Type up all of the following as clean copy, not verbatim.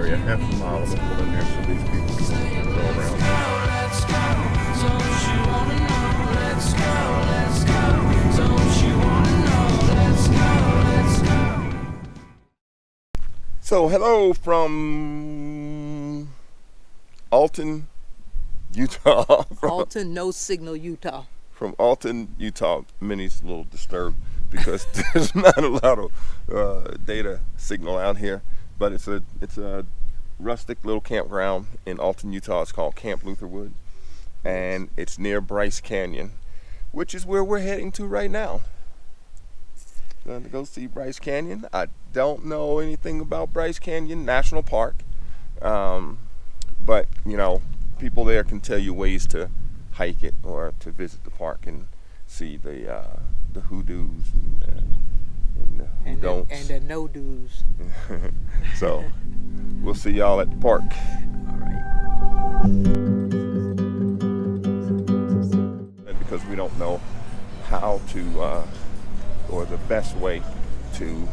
area, half a mile. I'm gonna pull in there so these people can go around. So hello from Alton, Utah. Alton, no signal, Utah. From Alton, Utah. Minnie's a little disturbed because there's not a lot of data signal out here, but it's a rustic little campground in Alton, Utah. It's called Camp Lutherwood, and it's near Bryce Canyon, which is where we're heading to right now. Going to go see Bryce Canyon. I don't know anything about Bryce Canyon National Park, but you know, people there can tell you ways to hike it or to visit the park and see the hoodoos and the don'ts. And the no do's. So we'll see y'all at the park. All right. Because we don't know how to or the best way to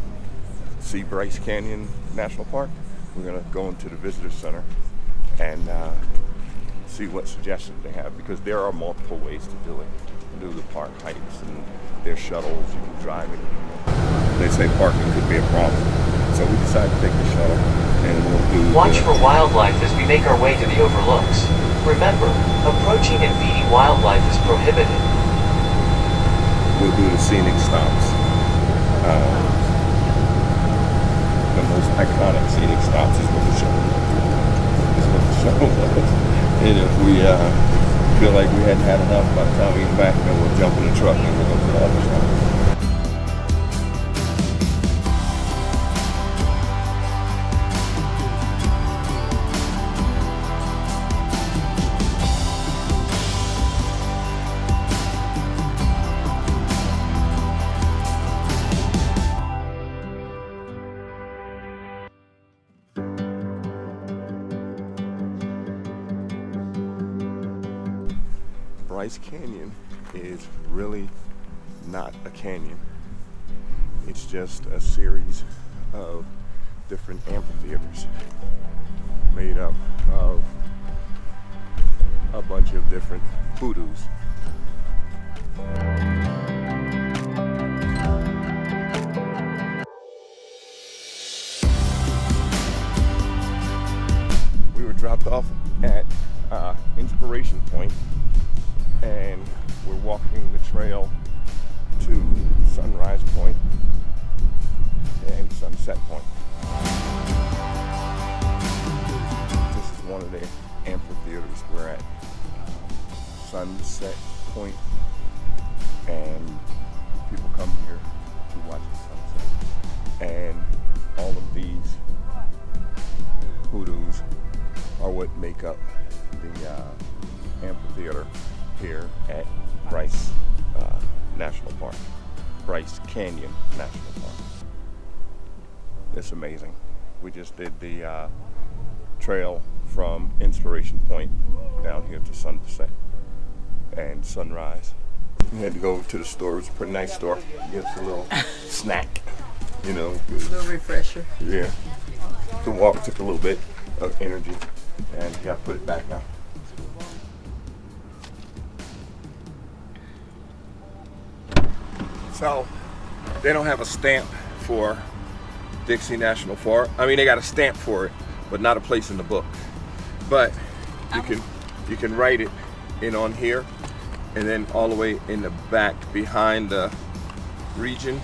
see Bryce Canyon National Park, we're gonna go into the visitor center and see what suggestions they have, because there are multiple ways to do it. Do the park hikes, and there's shuttles, you can drive it. They say parking could be a problem, so we decided to take the shuttle and we'll do. Watch for wildlife as we make our way to the overlooks. Remember, approaching and feeding wildlife is prohibited. We'll do the scenic stops. The most iconic scenic stops is what the shuttle was. And if we feel like we hadn't had enough by the time we get back, then we'll jump in the truck and we'll go to the other side. Bryce Canyon is really not a canyon. It's just a series of different amphitheaters made up of a bunch of different hoodoos. We were dropped off at Inspiration Point, and we're walking the trail to Sunrise Point and Sunset Point. This is one of the amphitheaters we're at, Sunset Point, and people come here to watch the sunset. And all of these hoodoos are what make up the amphitheater here at Bryce National Park, Bryce Canyon National Park. It's amazing. We just did the trail from Inspiration Point down here to Sunset and Sunrise. We had to go to the store. It was a pretty nice store. Get us a little snack, you know. A little refresher. Yeah. The walk took a little bit of energy, and you got to put it back now. So, they don't have a stamp for Dixie National Park. I mean, they got a stamp for it, but not a place in the book. But you can write it in on here, and then all the way in the back behind the region,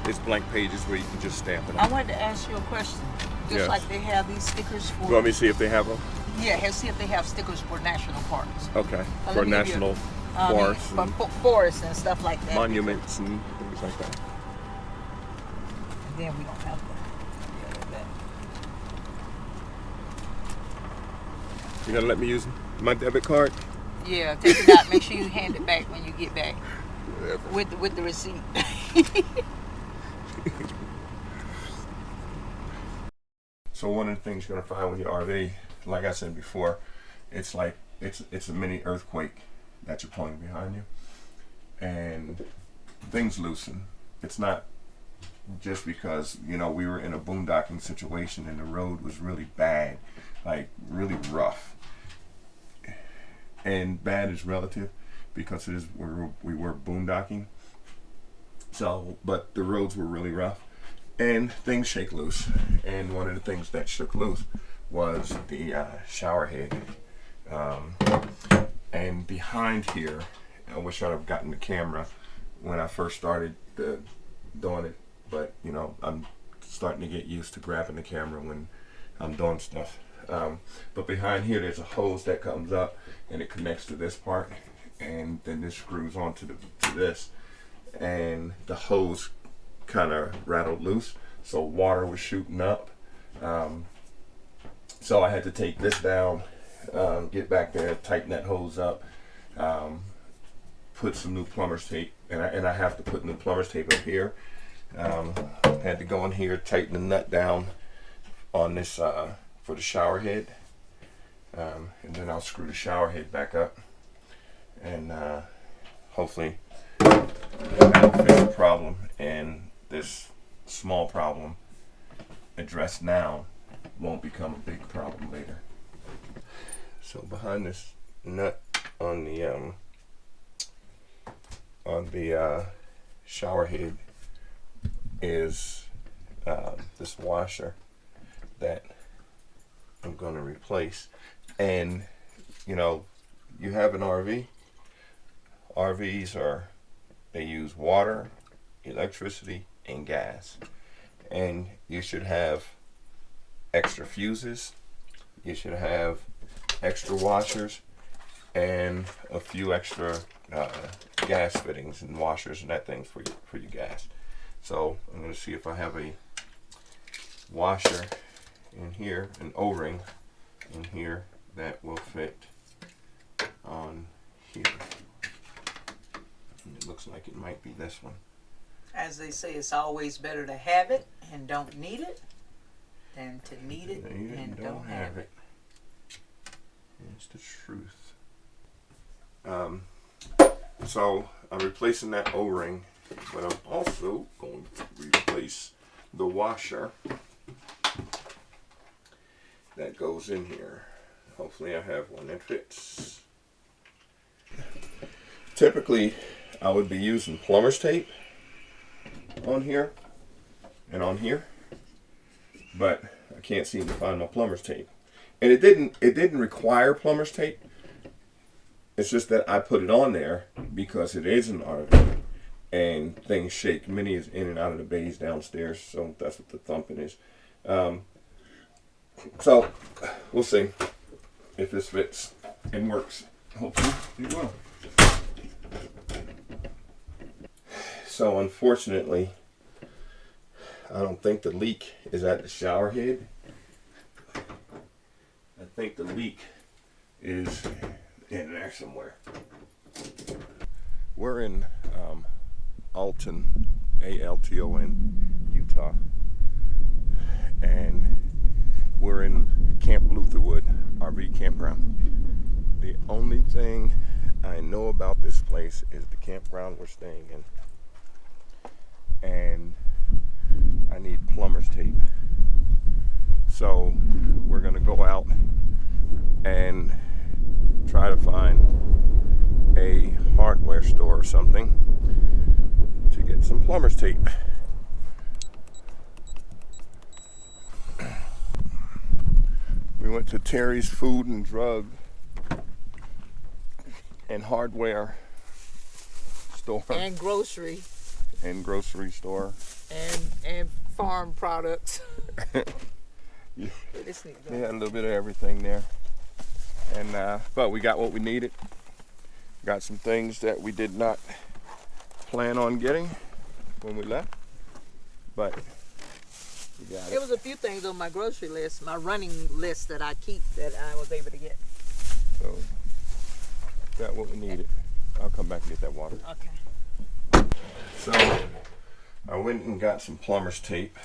it's blank pages where you can just stamp it on. I wanted to ask you a question. Just Yes. like they have these stickers for. You want me to see if they have them? Yeah, see if they have stickers for national parks. Okay, Let for me give you national forests and forests and stuff like that. monuments and things like that. Then we don't have that. You gonna let me use my debit card? Yeah, take it out. Make sure you hand it back when you get back Whatever. with the receipt. So one of the things you're gonna find with your RV, like I said before, it's like it's a mini earthquake that you're pulling behind you, and things loosen. It's not just because, you know, we were in a boondocking situation and the road was really bad, like really rough. And bad is relative because it is we were boondocking. So, but the roads were really rough and things shake loose. And one of the things that shook loose was the shower head. And behind here, I wish I'd have gotten the camera when I first started doing it, but you know, I'm starting to get used to grabbing the camera when I'm doing stuff. But behind here, there's a hose that comes up and it connects to this part, and then this screws onto to this, and the hose kind of rattled loose, so water was shooting up. So I had to take this down, get back there, tighten that hose up, put some new plumber's tape, and I have to put new plumber's tape up here. Had to go in here, tighten the nut down on this for the shower head, and then I'll screw the shower head back up, and hopefully that'll fix the problem, and this small problem addressed now won't become a big problem later. So behind this nut on the shower head is this washer that I'm going to replace. And you know, you have an RV. RVs they use water, electricity, and gas, and you should have extra fuses, you should have extra washers, and a few extra gas fittings and washers and that things for your gas. So I'm going to see if I have a washer in here, an O-ring in here that will fit on here. And it looks like it might be this one. As they say, it's always better to have it and don't need it than to need it and don't have it. It's the truth. So I'm replacing that O-ring, but I'm also going to replace the washer that goes in here. Hopefully I have one that fits. Typically I would be using plumber's tape on here and on here, but I can't seem to find my plumber's tape. And it didn't require plumber's tape. It's just that I put it on there because it is an RV and things shake. Minnie is in and out of the bays downstairs, so that's what the thumping is. So we'll see if this fits and works. Hopefully it will. So unfortunately, I don't think the leak is at the shower head. I think the leak is in there somewhere. We're in Alton, Alton, Utah, and we're in Camp Lutherwood RV campground. The only thing I know about this place is the campground we're staying in, and I need plumber's tape. So we're gonna go out and try to find a hardware store or something to get some plumber's tape. We went to Terry's Food and Drug and Hardware store And grocery store and farm products. yeah. They had a little bit of everything there, and but we got what we needed. Got some things that we did not plan on getting when we left, but we got it. There was a few things on my grocery list, my running list that I keep, that I was able to get. So got what we needed. I'll come back and get that water. Okay. So I went and got some plumber's tape,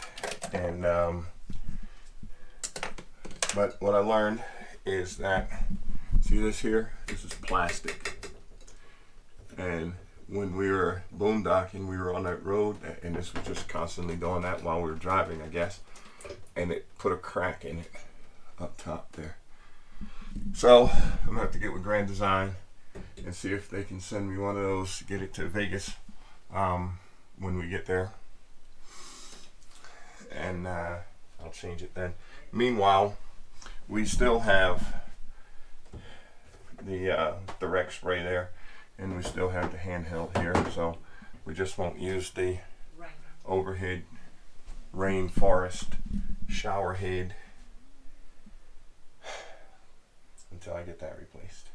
and but what I learned is that, see this here? This is plastic, and when we were boondocking, we were on that road, and this was just constantly doing that while we were driving, I guess. And it put a crack in it up top there. So I'm gonna have to get with Grand Design and see if they can send me one of those to get it to Vegas when we get there. And I'll change it then. Meanwhile, we still have the rec spray there, and we still have the handheld here, so we just won't use the overhead rainforest shower head until I get that replaced.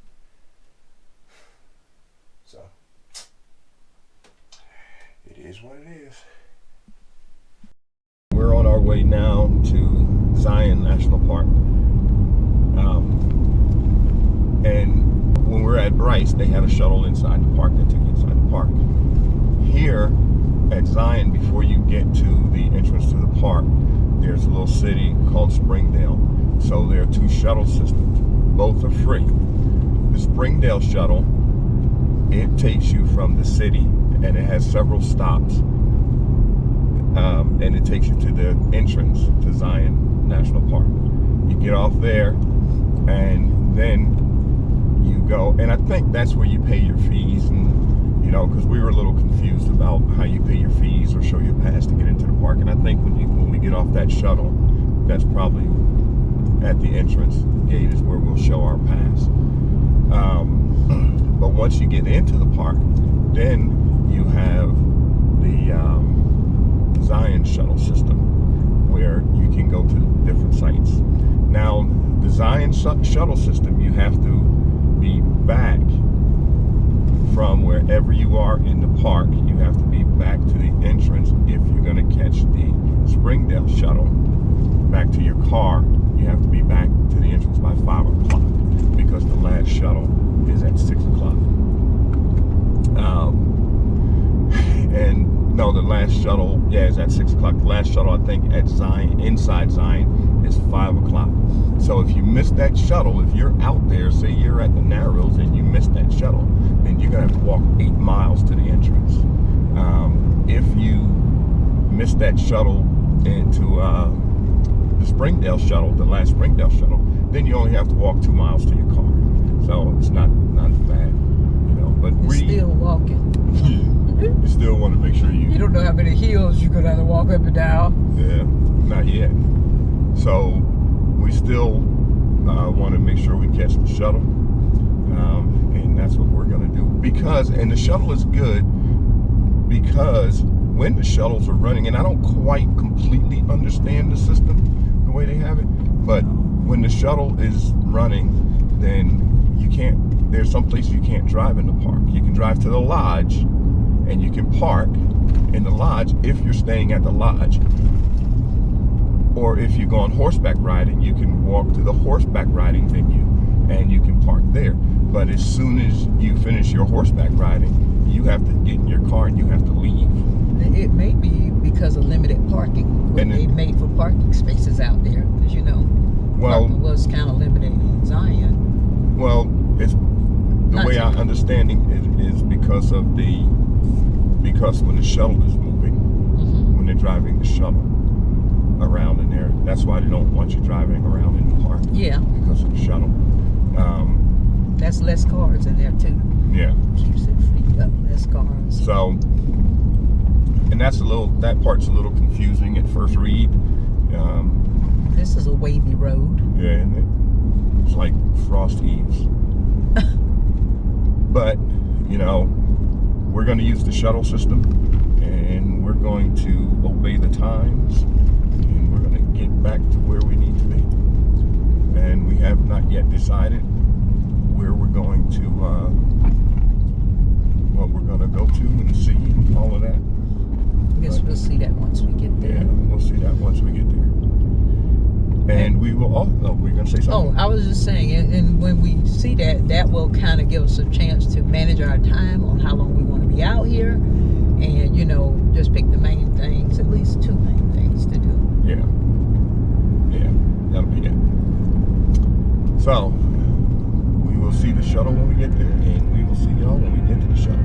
So it is what it is. We're on our way now to Zion National Park. And when we're at Bryce, they had a shuttle inside the park that took you inside the park. Here at Zion, before you get to the entrance to the park, there's a little city called Springdale. So there are 2 shuttle systems. Both are free. The Springdale shuttle, it takes you from the city, and it has several stops. And it takes you to the entrance to Zion National Park. You get off there, and then you go, and I think that's where you pay your fees, and you know, because we were a little confused about how you pay your fees or show your pass to get into the park. And I think when we get off that shuttle, that's probably at the entrance gate is where we'll show our pass. But once you get into the park, then you have the Zion shuttle system, where you can go to different sites. Now, the Zion shuttle system, you have to be back from wherever you are in the park. You have to be back to the entrance if you're going to catch the Springdale shuttle back to your car. You have to be back to the entrance by 5 o'clock because the last shuttle is at 6 o'clock. And no, the last shuttle, is at 6 o'clock. The last shuttle, I think, at Zion, inside Zion, is 5 o'clock. So if you miss that shuttle, if you're out there, say you're at the Narrows and you miss that shuttle, then you're gonna have to walk 8 miles to the entrance. If you miss that shuttle into the Springdale shuttle, the last Springdale shuttle, then you only have to walk 2 miles to your car. So it's not as bad, you know. But It's still walking. You still want to make sure You don't know how many hills you're gonna have to walk up and down. Yeah, not yet. So we still want to make sure we catch the shuttle, and that's what we're going to do. Because, and the shuttle is good because when the shuttles are running, and I don't quite completely understand the system the way they have it, but when the shuttle is running, then you can't, there's some places you can't drive in the park. You can drive to the lodge, and you can park in the lodge if you're staying at the lodge. Or if you go on horseback riding, you can walk to the horseback riding venue and you can park there. But as soon as you finish your horseback riding, you have to get in your car and you have to leave. It may be because of limited parking. When they made for parking spaces out there, because you know, parking was kind of limited in Zion. Well, it's the way I understanding it is because of because when the shuttle is moving, when they're driving the shuttle around in there, that's why they don't want you driving around in the park. Yeah. Because of the shuttle. That's less cars in there too. Yeah. Keeps it free up, less cars. So, and that part's a little confusing at first read. This is a wavy road. Yeah, isn't it? It's like frost eaves. But, you know, we're going to use the shuttle system, and we're going to obey the times, and we're going to get back to where we need to be. And we have not yet decided where we're going to, what we're going to go to and see and all of that. I guess we'll see that once we get there. Yeah, we'll see that once we get there. And we will, we're going to say something. I was just saying, and when we see that, that will kind of give us a chance to manage our time on how long we want to be out here, and, you know, just pick the main things, at least 2 main things to do. Yeah. Yeah, that'll be it. So, we will see the shuttle when we get there, and we will see y'all when we get to the shuttle.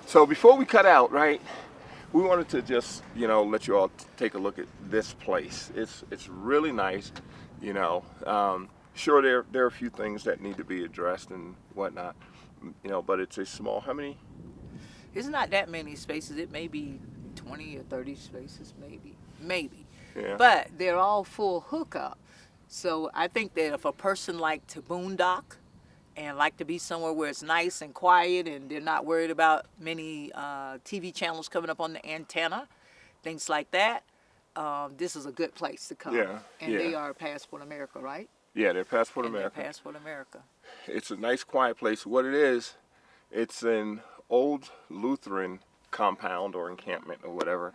So before we cut out, right, we wanted to just, let you all take a look at this place. It's really nice, Sure, there are a few things that need to be addressed and whatnot, but it's a small, how many? It's not that many spaces. It may be 20 or 30 spaces, maybe. Yeah. But they're all full hookup. So I think that if a person like to boondock and like to be somewhere where it's nice and quiet and they're not worried about many TV channels coming up on the antenna, things like that, this is a good place to come. Yeah. And they are Passport America, right? Yeah, they're Passport And America. they're Passport America. It's a nice, quiet place. What it is, it's an old Lutheran compound or encampment or whatever,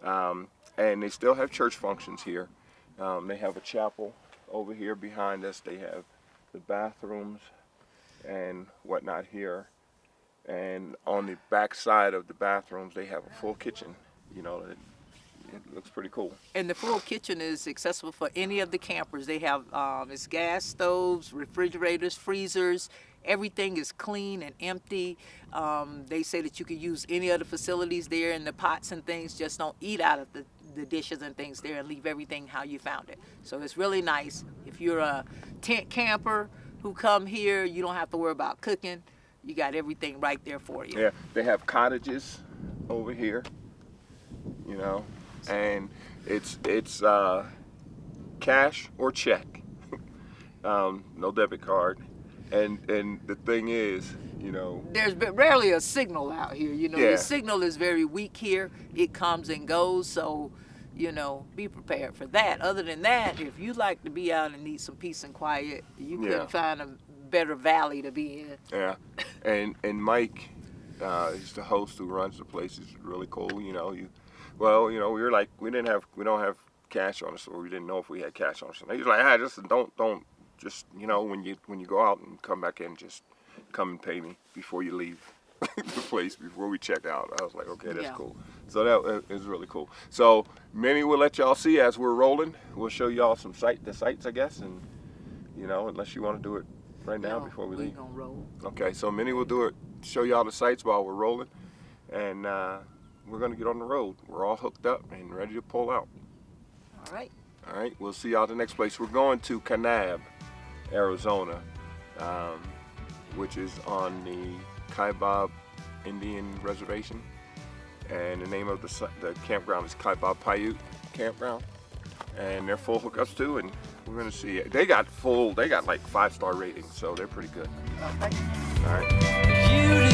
and they still have church functions here. They have a chapel over here behind us. They have the bathrooms and whatnot here, and on the back side of the bathrooms they have a full kitchen. It looks pretty cool. And the full kitchen is accessible for any of the campers. They have it's gas stoves, refrigerators, freezers. Everything is clean and empty. They say that you can use any of the facilities there, and the pots and things. Just don't eat out of the dishes and things there, and leave everything how you found it. So it's really nice. If you're a tent camper who come here, you don't have to worry about cooking. You got everything right there for you. Yeah, they have cottages over here, and it's cash or check, no debit card, and the thing is, there's rarely a signal out here. Yeah. The signal is very weak here. It comes and goes, so be prepared for that. Other than that, if you like to be out and need some peace and quiet, you couldn't find a better valley to be in. Yeah, and Mike, he's the host who runs the place. He's really cool. We were like, we don't have cash on us, so we didn't know if we had cash on us. And he's like, don't when you go out and come back in, just come and pay me before you leave the place, before we check out. I was like, okay, that's cool. So that is really cool. So Minnie will let y'all see as we're rolling. We'll show y'all the sights, I guess, and unless you want to do it right now before we leave. We're gonna roll. Okay, so Minnie will do it, show y'all the sights while we're rolling, and we're gonna get on the road. We're all hooked up and ready to pull out. All right. All right, we'll see y'all at the next place. We're going to Kanab, Arizona, which is on the Kaibab Indian Reservation, and the name of the campground is Kaibab Paiute Campground, and they're full hookups too, and we're gonna see it. They got like 5-star ratings, so they're pretty good. Okay. All right.